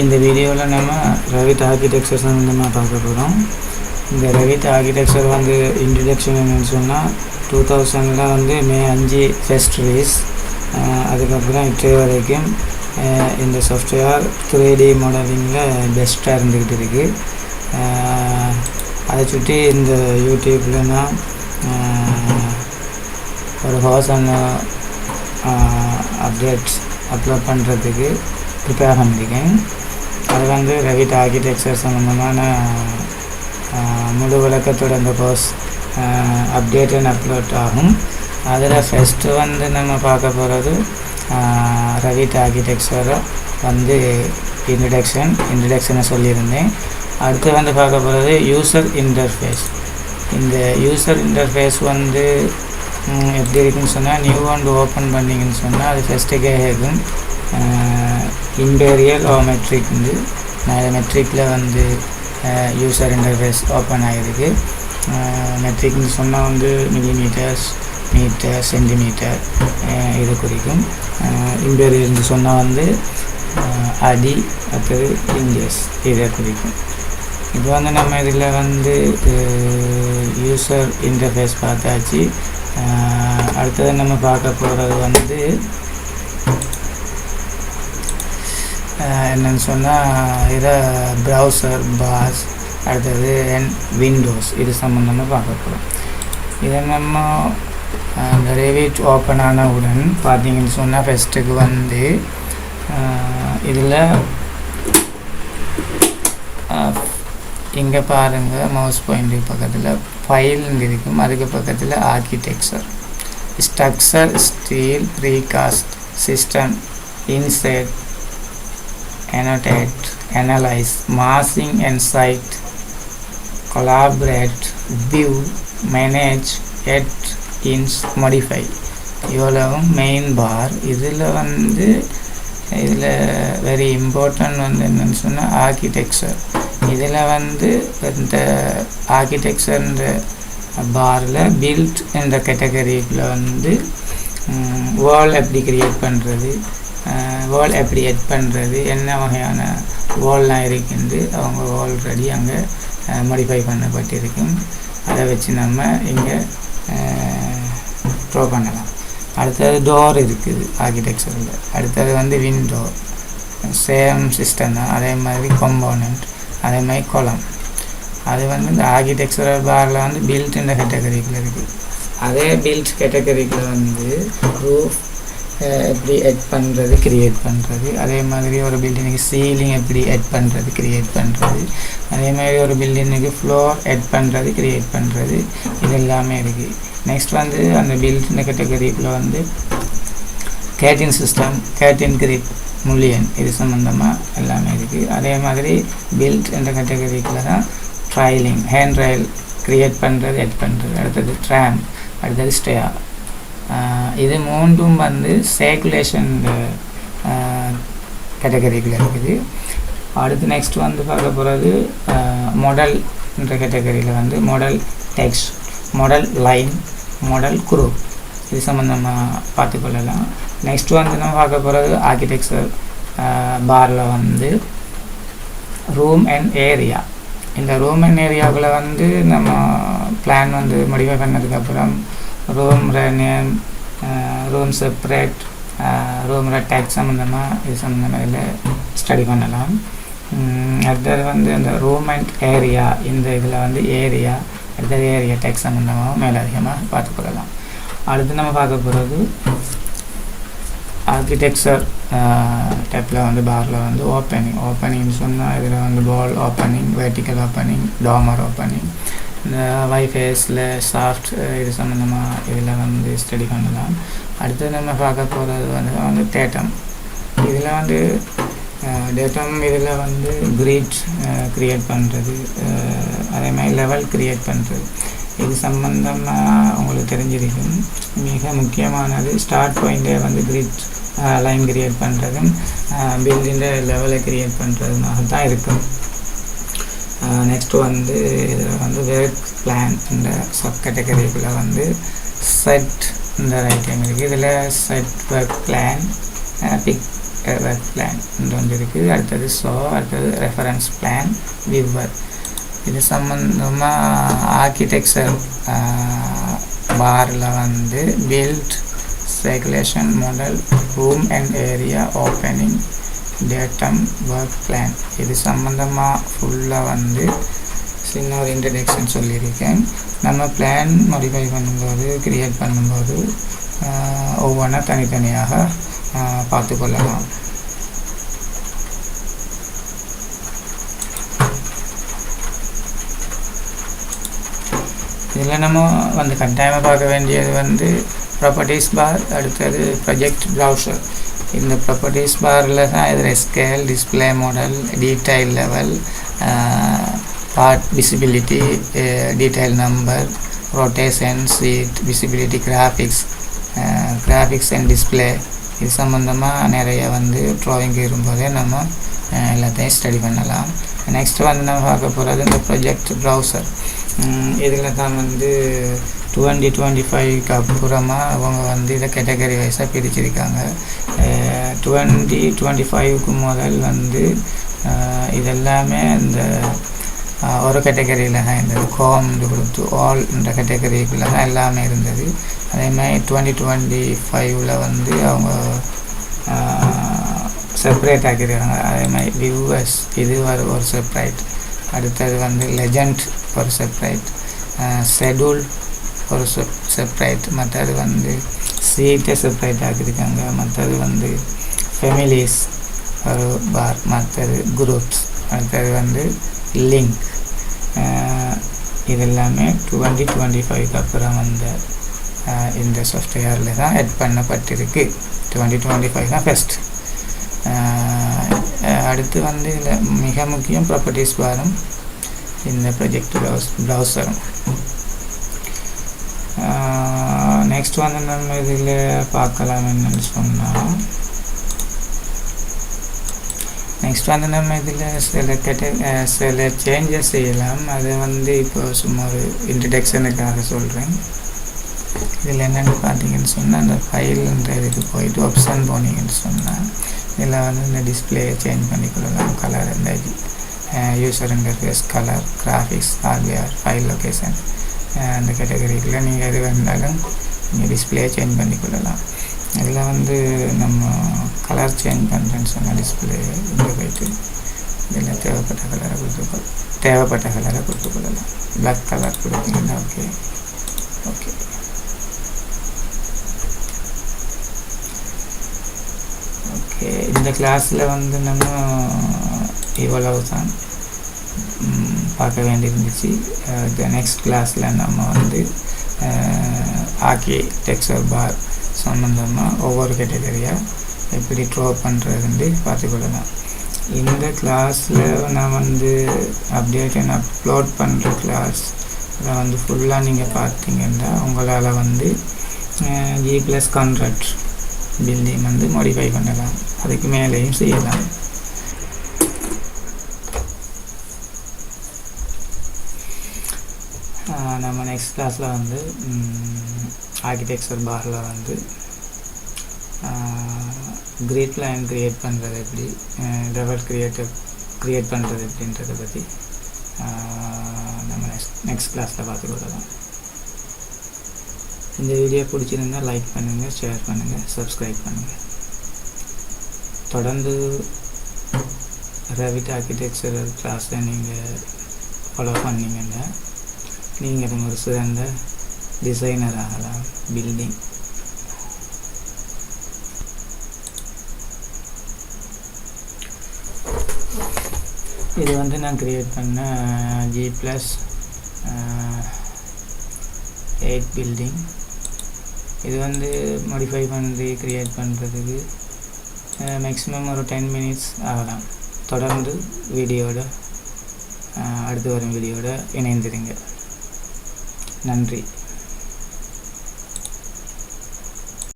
இந்த வீடியோவில் நம்ம Revit ஆர்கிடெக்சர் சம்பந்தமாக பார்க்க போகிறோம். இந்த Revit ஆர்கிடெக்சர் வந்து இன்ட்ரடக்ஷன் என்னன்னு சொன்னால் 2000 வந்து மே 5 ஃபர்ஸ்ட் ரிலீஸ். அதுக்கப்புறம் இப்போ வரைக்கும் இந்த சாஃப்ட்வேர் 3D மாடலிங்கில் பெஸ்ட்டாக இருந்துக்கிட்டு இருக்குது. அதை சுற்றி இந்த யூடியூப்பில் நான் ஒரு ஹார்ஸான அப்டேட்ஸ் அப்லோட் பண்ணுறதுக்கு ப்ரிப்பேர் பண்ணியிருக்கேன். அது வந்து Revit ஆர்கிடெக்சர் சம்மந்தமான முழு விளக்கத்தோட இந்த கோர்ஸ் அப்டேட் அண்ட் அப்லோட் ஆகும். அதில் ஃபஸ்ட்டு வந்து நம்ம பார்க்க போகிறது Revit ஆர்கிடெக்சரை வந்து இன்ட்ரடக்ஷனை சொல்லியிருந்தேன். அடுத்து வந்து பார்க்க போகிறது யூசர் இன்டர்ஃபேஸ். இந்த யூசர் இன்டர்ஃபேஸ் வந்து எப்படி இருக்குன்னு சொன்னால், நியூ ஒன்று ஓப்பன் பண்ணிங்கன்னு சொன்னால் அது ஃபஸ்ட்டுக்கே இருக்கும் இம்பீரியல் ஓ மெட்ரிக் வந்து நான் மெட்ரிக்கில் வந்து யூசர் இன்டர்ஃபேஸ் ஓப்பன் ஆகிருக்கு. மெட்ரிக்னு சொன்னால் வந்து மில்லிமீட்டர்ஸ், மீட்டர், சென்டிமீட்டர் இது குறிக்கும். இம்பீரியல்னு சொன்னால் வந்து அடி, அடுத்தது இன்ச்சஸ் இதை குறிக்கும். இப்போ வந்து நம்ம இதில் வந்து யூசர் இன்டர்ஃபேஸ் பார்த்தாச்சு. அடுத்தது நம்ம பார்க்க போகிறது வந்து என்னென்னு சொன்னால் இதை ப்ரௌசர் பாஸ், அடுத்தது விண்டோஸ் இது சம்மந்தமாக பார்க்க போகிறோம். இதை நம்ம இந்த Revit ஓப்பன் ஆனவுடன் பார்த்தீங்கன்னு சொன்னால் ஃபஸ்ட்டுக்கு வந்து இதில் இங்கே பாருங்கள், மவுஸ் பாயிண்ட்டுக்கு பக்கத்தில் ஃபைல்னு இருக்கும். அதுக்கு பக்கத்தில் architecture, structure, steel, precast, system, inset, annotate, analyze, massing and cite, collaborate, view, manage, edit, ins, modify. இவ்வளவும் மெயின் பார். இதில் வந்து இதில் வெரி இம்பார்ட்டன்ட் வந்து என்னென்னு சொன்னால் ஆர்கிடெக்சர். இதில் வந்து இந்த ஆர்கிடெக்சர்ன்ற பாரில் பில்ட் என்ற கேட்டகரியில் வந்து வால் எப்படி க்ரியேட் பண்ணுறது, வால் எப்படி எட் பண்ணுறது, என்ன வகையான வால்லாம் இருக்குது, அவங்க ஆல்ரெடி அங்கே மாடிஃபை பண்ணப்பட்டிருக்கும். அதை வச்சு நம்ம இங்கே ட்ரா பண்ணலாம். அடுத்தது டோர் இருக்குது ஆர்கிடெக்சரில். அடுத்தது வந்து விண்டோ, சேம் சிஸ்டம் தான். அதே மாதிரி காம்போனண்ட், அதே மாதிரி கொலம். அது வந்து இந்த ஆர்கிடெக்சரல் பாரில் வந்து பில்ட் என்ற கேட்டகரிக்குள்ள இருக்குது. அதே பில்ட் கேட்டகரிக்குள்ள வந்து ரூஃப் எப்படி எட் பண்ணுறது, க்ரியேட் பண்ணுறது, அதே மாதிரி ஒரு பில்டிங்குக்கு சீலிங் எப்படி எட் பண்ணுறது, க்ரியேட் பண்ணுறது, அதே மாதிரி ஒரு பில்டிங்குக்கு ஃப்ளோர் எட் பண்ணுறது, க்ரியேட் பண்ணுறது, இது எல்லாமே இருக்குது. நெக்ஸ்ட் வந்து அந்த பில்டிங் கேட்டகரிக்குள்ள வந்து கேட்டின் சிஸ்டம், கேட்டின் கிரிப், முல்லியன் இது சம்மந்தமாக எல்லாமே இருக்குது. அதே மாதிரி பில்ட் என்ற கேட்டகரிக்குள்ள தான் ட்ரைலிங், ஹேண்ட் ரைல் க்ரியேட் பண்ணுறது, எட் பண்ணுறது, அடுத்தது ட்ராம், அடுத்தது ஸ்டேர். இது மூன்றும் வந்து சர்க்குலேஷன் கேட்டகரிக்குள்ள இருக்குது. அடுத்து நெக்ஸ்ட் வந்து பார்க்க போகிறது மாடல் என்ற கேட்டகரியில் வந்து model text, model line, model group இது சம்மந்தமாக பார்த்துக்கொள்ளலாம். நெக்ஸ்ட் வந்து நம்ம பார்க்க போகிறது ஆர்கிடெக்சர் பாரில் வந்து ரூம் அண்ட் ஏரியா. இந்த ரூம் அண்ட் ஏரியாவில் வந்து நம்ம பிளான் வந்து மாடிஃபை பண்ணதுக்கப்புறம் room name, room separate, room tags சம்மந்தமாக இது சம்மந்தமாக இதில் ஸ்டடி பண்ணலாம். அடுத்தது வந்து இந்த ரூம் அண்ட் ஏரியா, இந்த இதில் வந்து ஏரியா, அடுத்தது ஏரியா டேக்ஸ் சம்மந்தமாக மேலதிகமாக பார்த்துக்கொள்ளலாம். அடுத்து நம்ம பார்க்க போகிறது ஆர்கிடெக்சர் டேப்பில் வந்து பாரில் வந்து ஓப்பனிங்னு சொன்னால் இதில் வந்து ball opening, vertical opening, dormer opening, இந்த வைஃபேஸில் சாஃப்ட் இது சம்மந்தமாக இதில் வந்து ஸ்டடி பண்ணலாம். அடுத்து நம்ம பார்க்க போகிறது வந்து டேட்டம். இதில் வந்து டேட்டம் இதில் வந்து கிரிட் க்ரியேட் பண்ணுறது, அதே மாதிரி லெவல் க்ரியேட் பண்ணுறது இது சம்மந்தமாக உங்களுக்கு தெரிஞ்சிருக்கும். மிக முக்கியமானது ஸ்டார்ட் பாயிண்ட்டை வந்து கிரிட் லைன் க்ரியேட் பண்ணுறதும் பில்டிங் லெவலை க்ரியேட் பண்ணுறதுமாக தான் இருக்கும். நெக்ஸ்ட் வந்து இதில் வந்து ஒர்க் பிளான் இந்த சப் கேட்டகரிக்குள்ளே வந்து செட் இந்த ரைட்டிங் இருக்குது. இதில் set work plan, work plan ஒன்று இருக்குது. அடுத்தது அடுத்தது ரெஃபரன்ஸ் பிளான் வியூவர். இது சம்மந்தமாக ஆர்கிடெக்சர் பாரில் வந்து build regulation model room and area opening datum work plan இது சம்மந்தமாக ஃபுல்லாக வந்து சின்ன ஒரு இன்ட்ரடக்ஷன் சொல்லியிருக்கேன். நம்ம பிளான் மாடிஃபை பண்ணும்போது கிரியேட் பண்ணும்போது ஒவ்வொன்றா தனித்தனியாக பார்த்து கொள்ளலாம். இதில் நம்ம வந்து கட்டாயமாக பார்க்க வேண்டியது வந்து ப்ராப்பர்ட்டிஸ் பார், அடுத்தது ப்ரொஜெக்ட் ப்ரௌசர். இந்த ப்ராப்பர்ட்டிஸ் பாரில் தான் இதில் scale, display model, detail level, part visibility, detail number, rotation, sheet, visibility, graphics and display இது சம்மந்தமாக நிறைய வந்து ட்ராயிங் இருக்கும்போதே நம்ம எல்லாத்தையும் ஸ்டடி பண்ணலாம். நெக்ஸ்ட் வந்து நம்ம பார்க்க போகிறது இந்த ப்ரொஜெக்ட் ப்ரௌசர். இதில் தான் வந்து 2025க்கு அப்புறமா அவங்க வந்து இதை கேட்டகரி வைஸாக பிரிச்சிருக்காங்க. 2025க்கு முதல் வந்து இதெல்லாமே இந்த ஒரு கேட்டகரியில் தான் இருந்தது. கோம்னு கொடுத்து ஆல் என்ற கேட்டகரிக்குள்ளே தான் எல்லாமே இருந்தது. அதேமாதிரி 2025ல் வந்து அவங்க செப்பரேட் ஆக்கியிருக்காங்க. அதேமாதிரி வியூவர்ஸ் இது ஒரு செப்பரேட், அடுத்தது வந்து லெஜண்ட் ஒரு செப்பரேட், ஷெட்யூல் ஒரு செப்பரேட், மற்றது வந்து சீட்டை செப்பரேட் ஆக்கியிருக்காங்க, மற்றது வந்து ஃபெமிலிஸ் ஒரு பார், மற்றது குரூப்ஸ், அடுத்தது வந்து லிங்க். இதெல்லாமே 2025க்கு அப்புறம் வந்த இந்த சாஃப்ட்வேரில் தான் ஆட் பண்ணப்பட்டிருக்கு. 2025 தான் ஃபஸ்ட். அடுத்து வந்து இதில் மிக முக்கியம் ப்ராப்பர்ட்டிஸ் பாரும் இந்த ப்ரொஜெக்ட் ப்ரௌசரும். நெக்ஸ்ட் வந்து நம்ம இதில் பார்க்கலாம் என்னென்னு சொன்னால், நெக்ஸ்ட் வந்து நம்ம இதில் சில சேஞ்சஸ் செய்யலாம். அது வந்து இப்போ சும்மா ஒரு இன்ட்ரடக்ஷனுக்காக சொல்கிறேன். இதில் என்னென்னு பார்த்தீங்கன்னு சொன்னால், அந்த ஃபைல்ன்ற இதுக்கு போயிட்டு ஆப்ஷன் போனீங்கன்னு சொன்னால் இதில் வந்து இந்த டிஸ்பிளேயை சேஞ்ச் பண்ணிக்கொள்ளலாம். கலர், இந்த user interface, colour, graphics, hardware, file location, அந்த கேட்டகரிக்குள்ளே நீங்கள் எது வேண்டாலும் நீங்கள் டிஸ்பிளேயை சேஞ்ச் பண்ணிக்கொள்ளலாம். இதில் வந்து நம்ம கலர் சேஞ்ச் பண்ணுறேன்னு சொன்னால் டிஸ்பிளே இங்கே போயிட்டு இதில் தேவைப்பட்ட கலரை கொடுத்துக்கொள்ளலாம். பிளாக் கலர் கொடுத்தீங்கன்னா ஓகே. இந்த கிளாஸில் வந்து நம்ம இவ்வளவு தான் பார்க்க வேண்டியிருந்துச்சு. நெக்ஸ்ட் கிளாஸில் நம்ம வந்து ஆர்கிடெக்சர் பார் சம்மந்தமாக ஒவ்வொரு கேட்டகரியாக எப்படி ட்ரா பண்ணுறதுன்னு பார்த்துக்கொள்ளலாம். இந்த கிளாஸில் நான் வந்து அப்லோட் பண்ணுற கிளாஸ் அதை வந்து ஃபுல்லாக நீங்கள் பார்த்தீங்கன்னா உங்களால் வந்து G+100 பில்டிங் வந்து மாடிஃபை பண்ணலாம், அதுக்கு மேலேயும் செய்யலாம். நம்ம நெக்ஸ்ட் கிளாஸில் வந்து ஆர்கிடெக்சர் பாரில் வந்து கிரிட் லைன் க்ரியேட் பண்ணுறது எப்படி, டெவல் க்ரியேட் பண்ணுறது எப்படின்றத பற்றி நம்ம நெக்ஸ்ட் கிளாஸில் பார்த்துக்கொள்ளலாம். இந்த வீடியோ பிடிச்சிருந்தால் லைக் பண்ணுங்கள், ஷேர் பண்ணுங்கள், சப்ஸ்கிரைப் பண்ணுங்கள். தொடர்ந்து ரெவிட் ஆர்கிடெக்சரல் கிளாஸை நீங்கள் ஃபாலோ பண்ணிங்கன்னா நீங்கள் ஒரு சிறந்த டிசைனர் ஆகலாம். பில்டிங் இது வந்து நான் க்ரியேட் பண்ண G+8 பில்டிங். இது வந்து மாடிஃபை பண்ணி க்ரியேட் பண்ணுறதுக்கு மேக்ஸிமம் ஒரு 10 மினிட்ஸ் ஆகலாம். தொடர்ந்து அடுத்து வரும் வீடியோட இணைந்திருங்க. நன்றி.